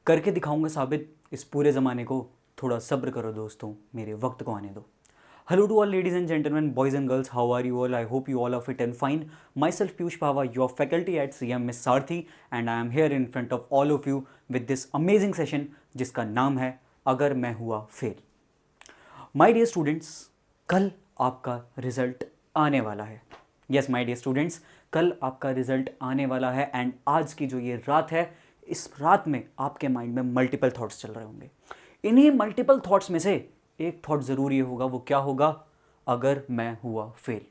करके दिखाऊंगा साबित इस पूरे ज़माने को। थोड़ा सब्र करो दोस्तों, मेरे वक्त को आने दो। Hello to all ladies and gentlemen, boys and girls, how are you all? I hope you all are fit and fine. Myself Piyush Pava, your faculty at CM Miss Sarthi, and I am here in front of all of you with this amazing session जिसका नाम है अगर मैं हुआ fail. My dear students, कल आपका result आने वाला है। यस माय डियर स्टूडेंट्स, कल आपका रिजल्ट आने वाला है एंड आज की जो ये रात है, इस रात में आपके माइंड में मल्टीपल थॉट्स चल रहे होंगे। इन्हीं मल्टीपल थॉट्स में से एक थॉट ज़रूर ये होगा, वो क्या होगा? अगर मैं हुआ फेल।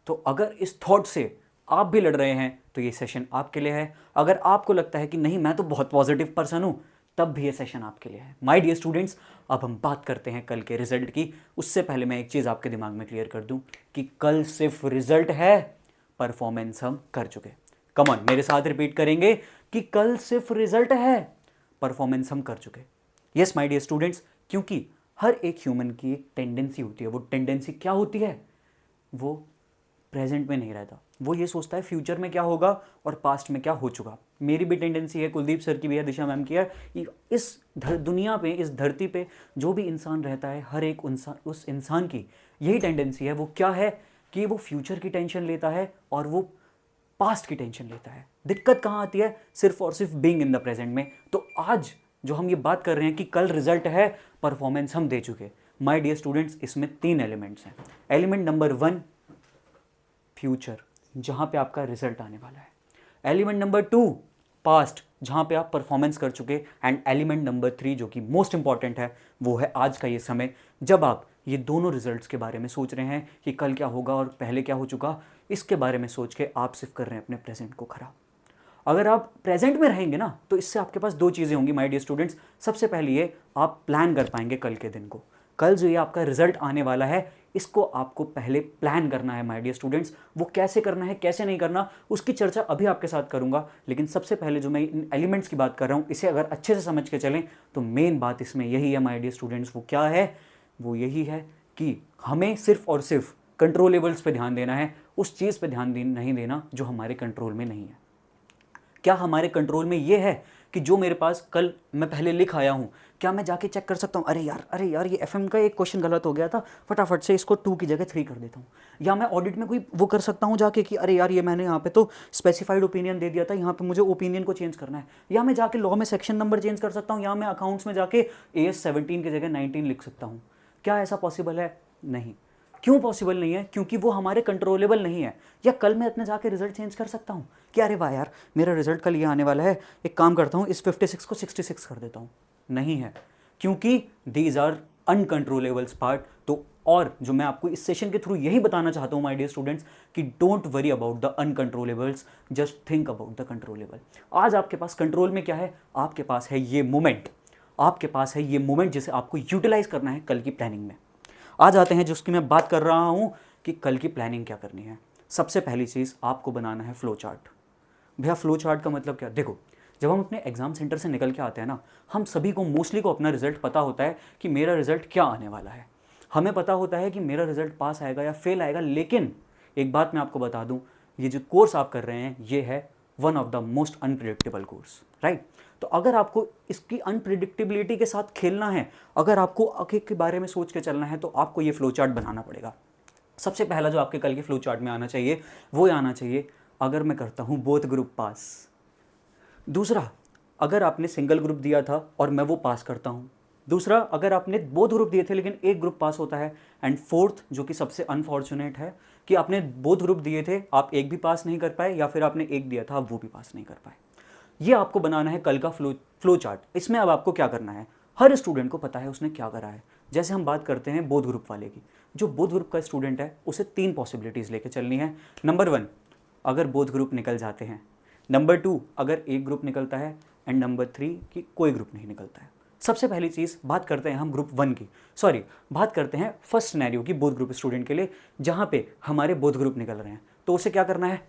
तो अगर इस थॉट से आप भी लड़ रहे हैं तो ये सेशन आपके लिए है। अगर आपको लगता है कि नहीं मैं तो बहुत पॉजिटिव पर्सन हूँ, तब भी ये सेशन आपके लिए है। माय डियर स्टूडेंट्स, अब हम बात करते हैं कल के रिजल्ट की। उससे पहले मैं एक चीज़ आपके दिमाग में क्लियर कर दूं कि कल सिर्फ रिजल्ट है, परफॉर्मेंस हम कर चुके। कम ऑन, मेरे साथ रिपीट करेंगे कि कल सिर्फ रिजल्ट है, परफॉर्मेंस हम कर चुके। यस माय डियर स्टूडेंट्स, क्योंकि हर एक ह्यूमन की एक टेंडेंसी होती है। वो टेंडेंसी क्या होती है? वो प्रेजेंट में नहीं रहता, वो ये सोचता है फ्यूचर में क्या होगा और पास्ट में क्या हो चुका। मेरी भी टेंडेंसी है, कुलदीप सर की भी है, दिशा मैम की है। इस दुनिया पे, इस धरती पे जो भी इंसान रहता है, हर एक उस इंसान की यही टेंडेंसी है। वो क्या है कि वो फ्यूचर की टेंशन लेता है और वो पास्ट की टेंशन लेता है। दिक्कत कहाँ आती है? सिर्फ और सिर्फ बीइंग इन द प्रेजेंट में। तो आज जो हम ये बात कर रहे हैं कि कल रिजल्ट है, परफॉर्मेंस हम दे चुके। माय डियर स्टूडेंट्स, इसमें 3 एलिमेंट्स हैं। एलिमेंट नंबर 1 फ्यूचर, जहां पे आपका रिजल्ट आने वाला है। एलिमेंट नंबर 2 पास्ट, जहां पे आप परफॉर्मेंस कर चुके। एंड एलिमेंट नंबर 3 जो कि मोस्ट इंपॉर्टेंट है, वो है आज का ये समय जब आप ये दोनों रिजल्ट्स के बारे में सोच रहे हैं कि कल क्या होगा और पहले क्या हो चुका। इसके बारे में सोच के आप सिर्फ कर रहे हैं अपने प्रेजेंट को खराब। अगर आप प्रेजेंट में रहेंगे ना, तो इससे आपके पास 2 चीज़ें होंगी माय डियर स्टूडेंट्स। सबसे पहली ये, आप प्लान कर पाएंगे कल के दिन को। कल जो ये आपका रिजल्ट आने वाला है, इसको आपको पहले प्लान करना है माय डियर स्टूडेंट्स। वो कैसे करना है, कैसे नहीं करना, उसकी चर्चा अभी आपके साथ करूंगा। लेकिन सबसे पहले जो मैं इन एलिमेंट्स की बात कर रहा हूँ, इसे अगर अच्छे से समझ के चलें तो मेन बात इसमें यही है माय डियर स्टूडेंट्स। वो क्या है? वो यही है कि हमें सिर्फ और सिर्फ कंट्रोलेबल्स पे ध्यान देना है, उस चीज़ पे ध्यान नहीं देना जो हमारे कंट्रोल में नहीं है। क्या हमारे कंट्रोल में ये है कि जो मेरे पास कल मैं पहले लिख आया हूँ, क्या मैं जाके चेक कर सकता हूँ, अरे यार ये एफएम का एक क्वेश्चन गलत हो गया था, फटाफट से इसको 2 की जगह 3 कर देता हूँ। या मैं ऑडिट में कोई वो कर सकता हूँ जाके कि अरे यार ये मैंने यहाँ पे तो स्पेसिफाइड ओपिनियन दे दिया था, यहाँ पे मुझे ओपिनियन को चेंज करना है। या मैं जाके लॉ में सेक्शन नंबर चेंज कर सकता हूँ, या मैं अकाउंट्स में जाके AS 17 की जगह 19 लिख सकता हूँ। क्या ऐसा पॉसिबल है? नहीं। क्यों पॉसिबल नहीं है? क्योंकि वो हमारे कंट्रोलेबल नहीं है। या कल मैं अपने जाके रिजल्ट चेंज कर सकता हूँ कि अरे वाह यार मेरा रिजल्ट कल ये आने वाला है, एक काम करता हूँ इस 56 को 66 कर देता हूँ। नहीं है, क्योंकि दीज आर अनकंट्रोलेबल्स पार्ट। तो और जो मैं आपको इस सेशन के थ्रू यही बताना चाहता हूँ माय डियर स्टूडेंट्स कि don't worry about the uncontrollables, just think about the controllable. आज आपके पास कंट्रोल में क्या है? आपके पास है ये मोमेंट, आपके पास है ये मोमेंट जिसे आपको यूटिलाइज करना है कल की प्लानिंग में। आ जाते हैं जिसकी मैं बात कर रहा हूं कि कल की प्लानिंग क्या करनी है। सबसे पहली चीज़ आपको बनाना है फ्लो चार्ट। भैया फ्लो चार्ट का मतलब क्या? देखो, जब हम अपने एग्जाम सेंटर से निकल के आते हैं ना, हम सभी को मोस्टली को अपना रिजल्ट पता होता है कि मेरा रिजल्ट क्या आने वाला है। हमें पता होता है कि मेरा रिजल्ट पास आएगा या फेल आएगा। लेकिन एक बात मैं आपको बता दूं, ये जो कोर्स आप कर रहे हैं ये है one of the most unpredictable course, right? तो अगर आपको इसकी अनप्रिडिक्टेबिलिटी के साथ खेलना है, अगर आपको आगे के बारे में सोच के चलना है, तो आपको ये फ्लो चार्ट बनाना पड़ेगा। सबसे पहला जो आपके कल के फ्लो चार्ट में आना चाहिए वो आना चाहिए, अगर मैं करता हूँ बोथ ग्रुप पास। दूसरा, अगर आपने सिंगल ग्रुप दिया था और मैं वो पास करता हूँ। दूसरा, अगर आपने बोथ ग्रुप दिए थे लेकिन एक ग्रुप पास होता है। एंड फोर्थ, जो कि सबसे अनफॉर्चुनेट है, कि आपने बोथ ग्रुप दिए थे, आप एक भी पास नहीं कर पाए, या फिर आपने एक दिया था वो भी पास नहीं कर पाए। ये आपको बनाना है कल का फ्लो चार्ट। इसमें अब आपको क्या करना है? हर स्टूडेंट को पता है उसने क्या करा है। जैसे हम बात करते हैं बोथ ग्रुप वाले की, जो बोथ ग्रुप का स्टूडेंट है उसे 3 पॉसिबिलिटीज़ लेके चलनी है। नंबर 1, अगर बोथ ग्रुप निकल जाते हैं। नंबर 2, अगर एक ग्रुप निकलता है। एंड नंबर 3 कि कोई ग्रुप नहीं निकलता है। सबसे पहली चीज़ बात करते हैं हम ग्रुप 1 की, सॉरी बात करते हैं फर्स्ट सिनेरियो की बोथ ग्रुप स्टूडेंट के लिए, जहाँ पे हमारे बोथ ग्रुप निकल रहे हैं। तो उसे क्या करना है?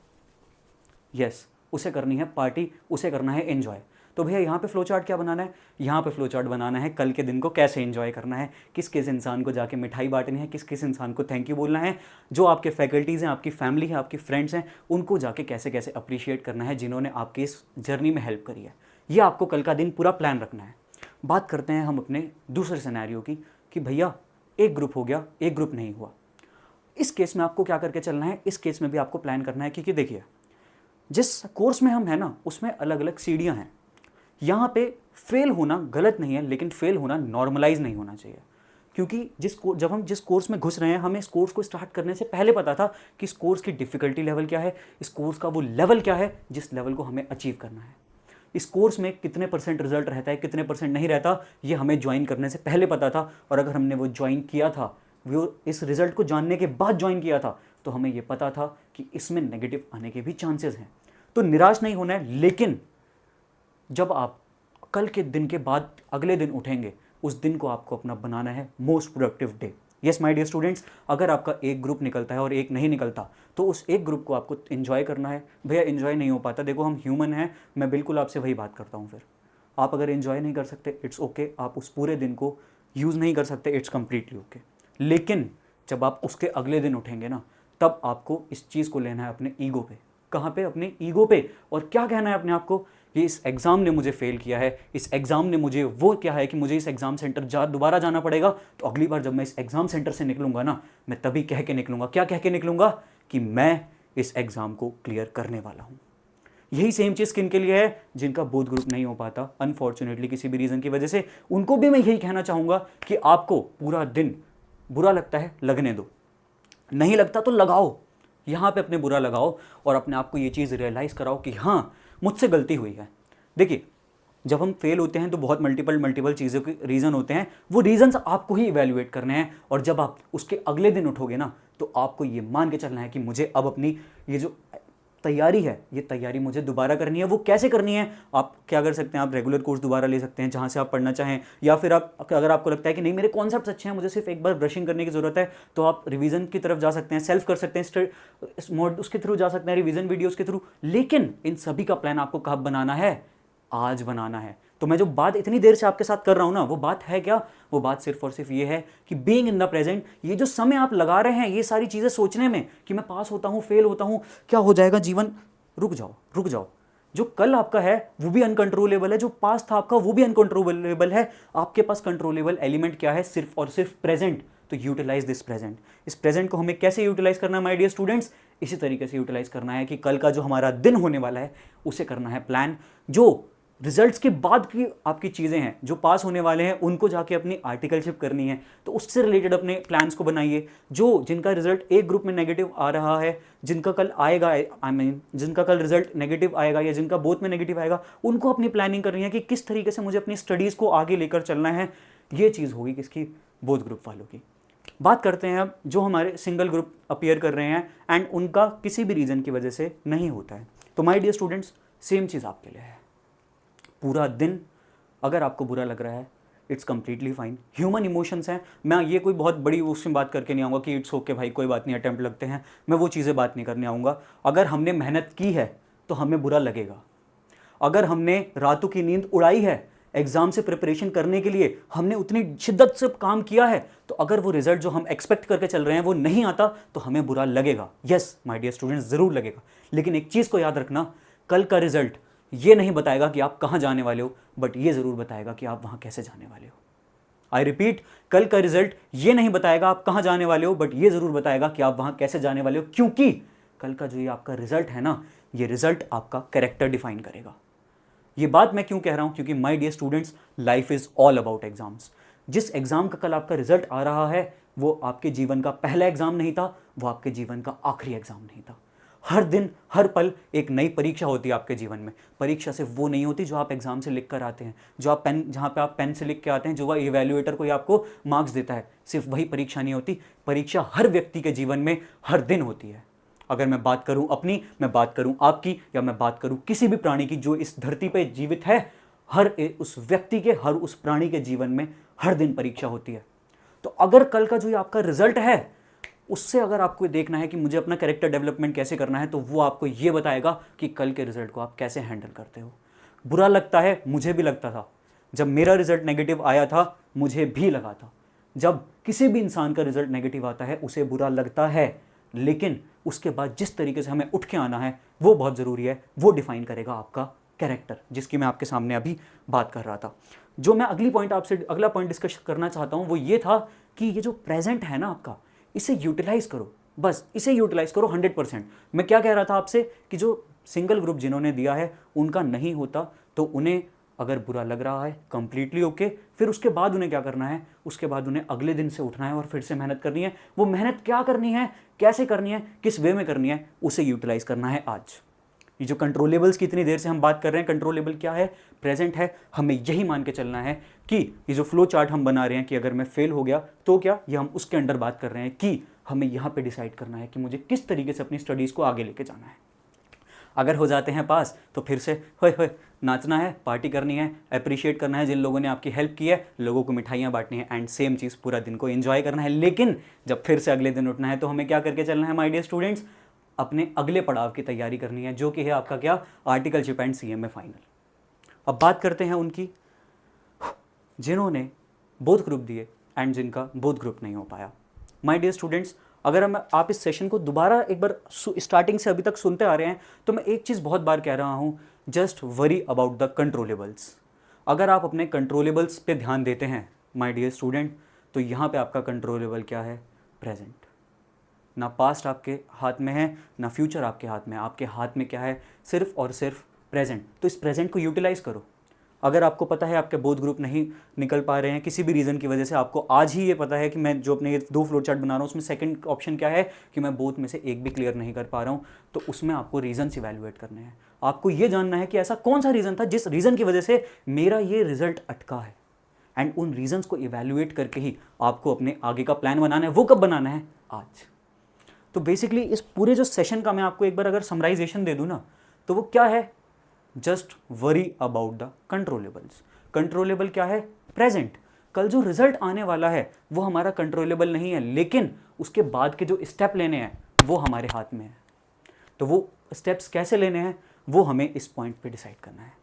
यस, उसे करनी है पार्टी, उसे करना है एंजॉय। तो भैया यहाँ पे फ्लो चार्ट क्या बनाना है? यहाँ पे फ्लो चार्ट बनाना है कल के दिन को कैसे एंजॉय करना है, किस किस इंसान को जाके मिठाई बांटनी है, किस किस इंसान को थैंक यू बोलना है, जो आपके फैकल्टीज़ हैं, आपकी फैमिली है, आपकी फ्रेंड्स हैं, उनको जाके कैसे कैसे अप्रिशिएट करना है जिन्होंने आपकी इस जर्नी में हेल्प करी है। ये आपको कल का दिन पूरा प्लान रखना है। बात करते हैं हम अपने दूसरे सिनेरियो की कि भैया एक ग्रुप हो गया, एक ग्रुप नहीं हुआ। इस केस में आपको क्या करके चलना है, इस केस में भी आपको प्लान करना है, क्योंकि देखिए जिस कोर्स में हम हैं ना उसमें अलग अलग सीढ़ियाँ हैं। यहाँ पे फेल होना गलत नहीं है, लेकिन फेल होना नॉर्मलाइज नहीं होना चाहिए। क्योंकि जब हम जिस कोर्स में घुस रहे हैं, हमें इस कोर्स को स्टार्ट करने से पहले पता था कि इस कोर्स की डिफ़िकल्टी लेवल क्या है, इस कोर्स का वो लेवल क्या है जिस लेवल को हमें अचीव करना है। इस कोर्स में कितने % रिजल्ट रहता है, कितने % नहीं रहता, ये हमें ज्वाइन करने से पहले पता था। और अगर हमने वो ज्वाइन किया था, वो इस रिजल्ट को जानने के बाद ज्वाइन किया था, तो हमें ये पता था कि इसमें नेगेटिव आने के भी चांसेस हैं। तो निराश नहीं होना है, लेकिन जब आप कल के दिन के बाद अगले दिन उठेंगे, उस दिन को आपको अपना बनाना है most productive day. Yes my dear students, अगर आपका एक ग्रुप निकलता है और एक नहीं निकलता, तो उस एक ग्रुप को आपको एंजॉय करना है। भैया एंजॉय नहीं हो पाता, देखो हम ह्यूमन हैं, मैं बिल्कुल आपसे वही बात करता हूँ। फिर आप अगर एंजॉय नहीं कर सकते, इट्स ओके, आप उस पूरे दिन को यूज़ नहीं कर सकते, इट्स कम्प्लीटली ओके। लेकिन जब आप उसके अगले दिन उठेंगे ना, तब आपको इस चीज़ को लेना है अपने ईगो पे। कहाँ पे? अपने ईगो पे। और क्या कहना है अपने आप को कि इस एग्ज़ाम ने मुझे फेल किया है, इस एग्ज़ाम ने मुझे वो क्या है कि मुझे इस एग्ज़ाम सेंटर दोबारा जाना पड़ेगा। तो अगली बार जब मैं इस एग्ज़ाम सेंटर से निकलूंगा ना, मैं तभी कह के निकलूंगा। क्या कह के निकलूंगा? कि मैं इस एग्ज़ाम को क्लियर करने वाला हूँ। यही सेम चीज़ किन के लिए है? जिनका बोथ ग्रुप नहीं हो पाता अनफॉर्चुनेटली, किसी भी रीज़न की वजह से। उनको भी मैं यही कहना चाहूँगा कि आपको पूरा दिन बुरा लगता है, लगने दो, नहीं लगता तो लगाओ, यहाँ पे अपने बुरा लगाओ और अपने आप को ये चीज़ रियलाइज़ कराओ कि हाँ मुझसे गलती हुई है। देखिए जब हम फेल होते हैं तो बहुत मल्टीपल चीज़ों के रीज़न होते हैं, वो रीज़न्स आपको ही इवैल्यूएट करने हैं। और जब आप उसके अगले दिन उठोगे ना, तो आपको ये मान के चलना है कि मुझे अब अपनी ये जो तैयारी है, ये तैयारी मुझे दोबारा करनी है। वो कैसे करनी है? आप क्या कर सकते हैं, आप रेगुलर कोर्स दोबारा ले सकते हैं जहाँ से आप पढ़ना चाहें, या फिर आप अगर आपको लगता है कि नहीं मेरे कॉन्सेप्ट्स अच्छे हैं, मुझे सिर्फ एक बार ब्रशिंग करने की ज़रूरत है, तो आप रिवीजन की तरफ जा सकते हैं, सेल्फ कर सकते हैं, उसके थ्रू जा सकते हैं, रिवीजन वीडियोज़ के थ्रू। लेकिन इन सभी का प्लान आपको कब बनाना है? आज बनाना है। तो मैं जो बात इतनी देर से आपके साथ कर रहा हूं ना, वो बात है क्या? वो बात सिर्फ और सिर्फ ये है कि बीइंग इन द प्रेजेंट, ये जो समय आप लगा रहे हैं ये सारी चीज़ें सोचने में कि मैं पास होता हूँ, फेल होता हूँ, क्या हो जाएगा जीवन, रुक जाओ रुक जाओ। जो कल आपका है वो भी अनकंट्रोलेबल है, जो पास था आपका वो भी अनकंट्रोलेबल है। आपके पास कंट्रोलेबल एलिमेंट क्या है? सिर्फ और सिर्फ प्रेजेंट। तो यूटिलाइज दिस प्रेजेंट। इस प्रेजेंट को हमें कैसे यूटिलाइज करना है माय डियर स्टूडेंट्स? इसी तरीके से यूटिलाइज करना है कि कल का जो हमारा दिन होने वाला है उसे करना है प्लान। जो रिजल्ट्स के बाद की आपकी चीज़ें हैं, जो पास होने वाले हैं, उनको जाके अपनी आर्टिकलशिप करनी है, तो उससे रिलेटेड अपने प्लान्स को बनाइए। जो जिनका रिजल्ट एक ग्रुप में नेगेटिव आ रहा है, जिनका कल आएगा, जिनका कल रिजल्ट नेगेटिव आएगा या जिनका बोथ में नेगेटिव आएगा, उनको अपनी प्लानिंग करनी है कि किस तरीके से मुझे अपनी स्टडीज़ को आगे लेकर चलना है। ये चीज़ होगी किसकी? बोथ ग्रुप वालों की। बात करते हैं अब जो हमारे सिंगल ग्रुप अपीयर कर रहे हैं एंड उनका किसी भी रीज़न की वजह से नहीं होता है। तो माय डियर स्टूडेंट्स, सेम चीज़ आपके लिए है। पूरा दिन अगर आपको बुरा लग रहा है, it's completely fine, human emotions हैं। मैं ये कोई बहुत बड़ी उसमें बात करके नहीं आऊँगा कि इट्स ओके भाई कोई बात नहीं, अटैम्प्ट लगते हैं, मैं वो चीज़ें बात नहीं करने आऊँगा। अगर हमने मेहनत की है तो हमें बुरा लगेगा। अगर हमने रातों की नींद उड़ाई है, एग्ज़ाम से प्रिपरेशन करने के लिए हमने उतनी शिद्दत से काम किया है, तो अगर वो रिजल्ट जो हम एक्सपेक्ट करके चल रहे हैं वो नहीं आता तो हमें बुरा लगेगा। यस माय डियर स्टूडेंट्स, ज़रूर लगेगा। लेकिन एक चीज़ को याद रखना, कल का रिजल्ट ये नहीं बताएगा कि आप कहाँ जाने वाले हो, बट ये ज़रूर बताएगा कि आप वहाँ कैसे जाने वाले हो। आई रिपीट, कल का रिजल्ट ये नहीं बताएगा आप कहाँ जाने वाले हो, बट ये ज़रूर बताएगा कि आप वहाँ कैसे जाने वाले हो। क्योंकि कल का जो ये आपका रिजल्ट है ना, ये रिजल्ट आपका कैरेक्टर डिफाइन करेगा। ये बात मैं क्यों कह रहा हूँ? क्योंकि my dear students, life is all about exams. जिस एग्ज़ाम का कल आपका रिजल्ट आ रहा है वो आपके जीवन का पहला एग्ज़ाम नहीं था, वो आपके जीवन का आखिरी एग्ज़ाम नहीं था। हर दिन हर पल एक नई परीक्षा होती है आपके जीवन में। परीक्षा सिर्फ वो नहीं होती जो आप एग्जाम से लिख कर आते हैं, जो आप पेन, जहाँ पे आप पेन से लिख के आते हैं, जो वह इवैल्यूएटर कोई आपको मार्क्स देता है, सिर्फ वही परीक्षा नहीं होती। परीक्षा हर व्यक्ति के जीवन में हर दिन होती है। अगर मैं बात करूं अपनी, मैं बात करूं आपकी, या मैं बात करूं किसी भी प्राणी की जो इस धरती पर जीवित है, हर उस व्यक्ति के, हर उस प्राणी के जीवन में हर दिन परीक्षा होती है। तो अगर कल का जो आपका रिजल्ट है उससे अगर आपको देखना है कि मुझे अपना कैरेक्टर डेवलपमेंट कैसे करना है, तो वो आपको ये बताएगा कि कल के रिजल्ट को आप कैसे हैंडल करते हो। बुरा लगता है, मुझे भी लगता था। जब मेरा रिजल्ट नेगेटिव आया था मुझे भी लगा था। जब किसी भी इंसान का रिजल्ट नेगेटिव आता है उसे बुरा लगता है, लेकिन उसके बाद जिस तरीके से हमें उठ के आना है वो बहुत ज़रूरी है। वो डिफाइन करेगा आपका कैरेक्टर, जिसकी मैं आपके सामने अभी बात कर रहा था। जो मैं अगला पॉइंट डिस्कस करना चाहता हूँ वो ये था कि ये जो प्रेजेंट है ना आपका, इसे यूटिलाइज करो, बस इसे यूटिलाइज करो 100%। मैं क्या कह रहा था आपसे कि जो सिंगल ग्रुप जिन्होंने दिया है उनका नहीं होता तो उन्हें अगर बुरा लग रहा है कंप्लीटली ओके, फिर उसके बाद उन्हें क्या करना है, उसके बाद उन्हें अगले दिन से उठना है और फिर से मेहनत करनी है। वो मेहनत क्या करनी है, कैसे करनी है, किस वे में करनी है, उसे यूटिलाइज करना है आज। ये जो कंट्रोलेबल्स की इतनी देर से हम बात कर रहे हैं, कंट्रोलेबल क्या है, प्रेजेंट है। हमें यही मान के चलना है कि ये जो फ्लो चार्ट हम बना रहे हैं कि अगर मैं फेल हो गया तो क्या, ये हम उसके अंडर बात कर रहे हैं कि हमें यहाँ पे डिसाइड करना है कि मुझे किस तरीके से अपनी स्टडीज़ को आगे लेके जाना है। अगर हो जाते हैं पास तो फिर से होए होए नाचना है, पार्टी करनी है, अप्रिशिएट करना है जिन लोगों ने आपकी हेल्प की है, लोगों को मिठाइयाँ बांटनी है एंड सेम चीज़ पूरा दिन को एंजॉय करना है। लेकिन जब फिर से अगले दिन उठना है तो हमें क्या करके चलना है माय डियर स्टूडेंट्स, अपने अगले पड़ाव की तैयारी करनी है, जो कि है आपका क्या, आर्टिकलशिप एंड CMA फाइनल। अब बात करते हैं उनकी जिन्होंने बोथ ग्रुप दिए एंड जिनका बोथ ग्रुप नहीं हो पाया। माय डियर स्टूडेंट्स, अगर आप इस सेशन को दोबारा एक बार स्टार्टिंग से अभी तक सुनते आ रहे हैं तो मैं एक चीज़ बहुत बार कह रहा हूँ, just worry about the controllables. अगर आप अपने कंट्रोलेबल्स पे ध्यान देते हैं माय डियर स्टूडेंट, तो यहाँ पे आपका कंट्रोलेबल क्या है, प्रेजेंट। ना पास्ट आपके हाथ में है ना फ्यूचर आपके हाथ में है, आपके हाथ में क्या है, सिर्फ और सिर्फ प्रेजेंट। तो इस प्रेजेंट को यूटिलाइज करो। अगर आपको पता है आपके बोथ ग्रुप नहीं निकल पा रहे हैं किसी भी रीज़न की वजह से, आपको आज ही ये पता है कि मैं जो अपने ये 2 फ्लो चार्ट बना रहा हूँ उसमें सेकंड ऑप्शन क्या है कि मैं बोथ में से एक भी क्लियर नहीं कर पा रहा हूँ, तो उसमें आपको रीजंस इवैल्यूएट करने हैं। आपको ये जानना है कि ऐसा कौन सा रीज़न था जिस रीज़न की वजह से मेरा ये रिजल्ट अटका है, एंड उन रीजंस को इवैल्यूएट करके ही आपको अपने आगे का प्लान बनाना है। वो कब बनाना है, आज। तो बेसिकली इस पूरे जो सेशन का मैं आपको एक बार अगर समराइजेशन दे दूँ ना, तो वो क्या है, just worry about the controllables. Controllable क्या है, प्रेजेंट। कल जो रिजल्ट आने वाला है वो हमारा कंट्रोलेबल नहीं है, लेकिन उसके बाद के जो स्टेप लेने हैं वो हमारे हाथ में है। तो वो स्टेप्स कैसे लेने हैं वो हमें इस पॉइंट पे डिसाइड करना है।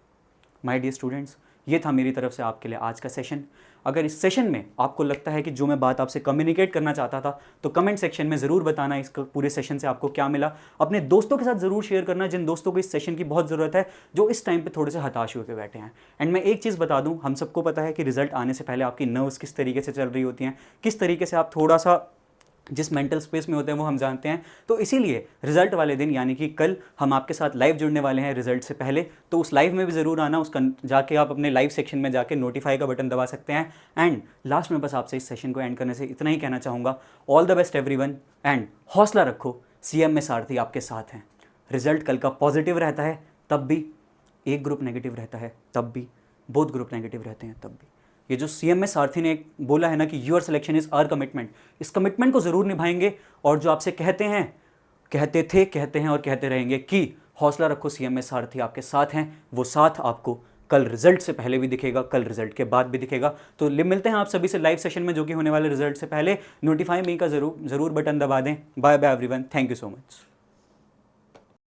माय डियर स्टूडेंट्स, ये था मेरी तरफ से आपके लिए आज का सेशन। अगर इस सेशन में आपको लगता है कि जो मैं बात आपसे कम्युनिकेट करना चाहता था, तो कमेंट सेक्शन में ज़रूर बताना इस पूरे सेशन से आपको क्या मिला। अपने दोस्तों के साथ ज़रूर शेयर करना जिन दोस्तों को इस सेशन की बहुत ज़रूरत है, जो इस टाइम पे थोड़े से हताश होकर बैठे हैं। एंड मैं एक चीज़ बता दूं, हम सबको पता है कि रिजल्ट आने से पहले आपकी नर्व्स किस तरीके से चल रही होती हैं, किस तरीके से आप थोड़ा सा जिस मेंटल स्पेस में होते हैं वो हम जानते हैं। तो इसीलिए रिजल्ट वाले दिन यानी कि कल हम आपके साथ लाइव जुड़ने वाले हैं रिजल्ट से पहले, तो उस लाइव में भी ज़रूर आना। उसका जाके आप अपने लाइव सेक्शन में जाके नोटिफाई का बटन दबा सकते हैं। एंड लास्ट में बस आपसे इस सेशन को एंड करने से इतना ही कहना चाहूँगा, all the best everyone and हौसला रखो, CMA सारथी आपके साथ हैं। रिजल्ट कल का पॉजिटिव रहता है तब भी, एक ग्रुप नेगेटिव रहता है तब भी, बोथ ग्रुप नेगेटिव रहते हैं तब भी। ये जो CMA सारथी ने बोला है ना कि your selection is our commitment, इस कमिटमेंट को ज़रूर निभाएंगे। और जो आपसे कहते हैं, कहते थे, कहते हैं और कहते रहेंगे कि हौसला रखो, CMA सारथी आपके साथ हैं, वो साथ आपको कल रिजल्ट से पहले भी दिखेगा, कल रिजल्ट के बाद भी दिखेगा। तो मिलते हैं आप सभी से लाइव सेशन में जो कि होने वाले रिजल्ट से पहले। नोटिफाई मी का ज़रूर बटन दबा दें। Bye bye everyone, thank you so much.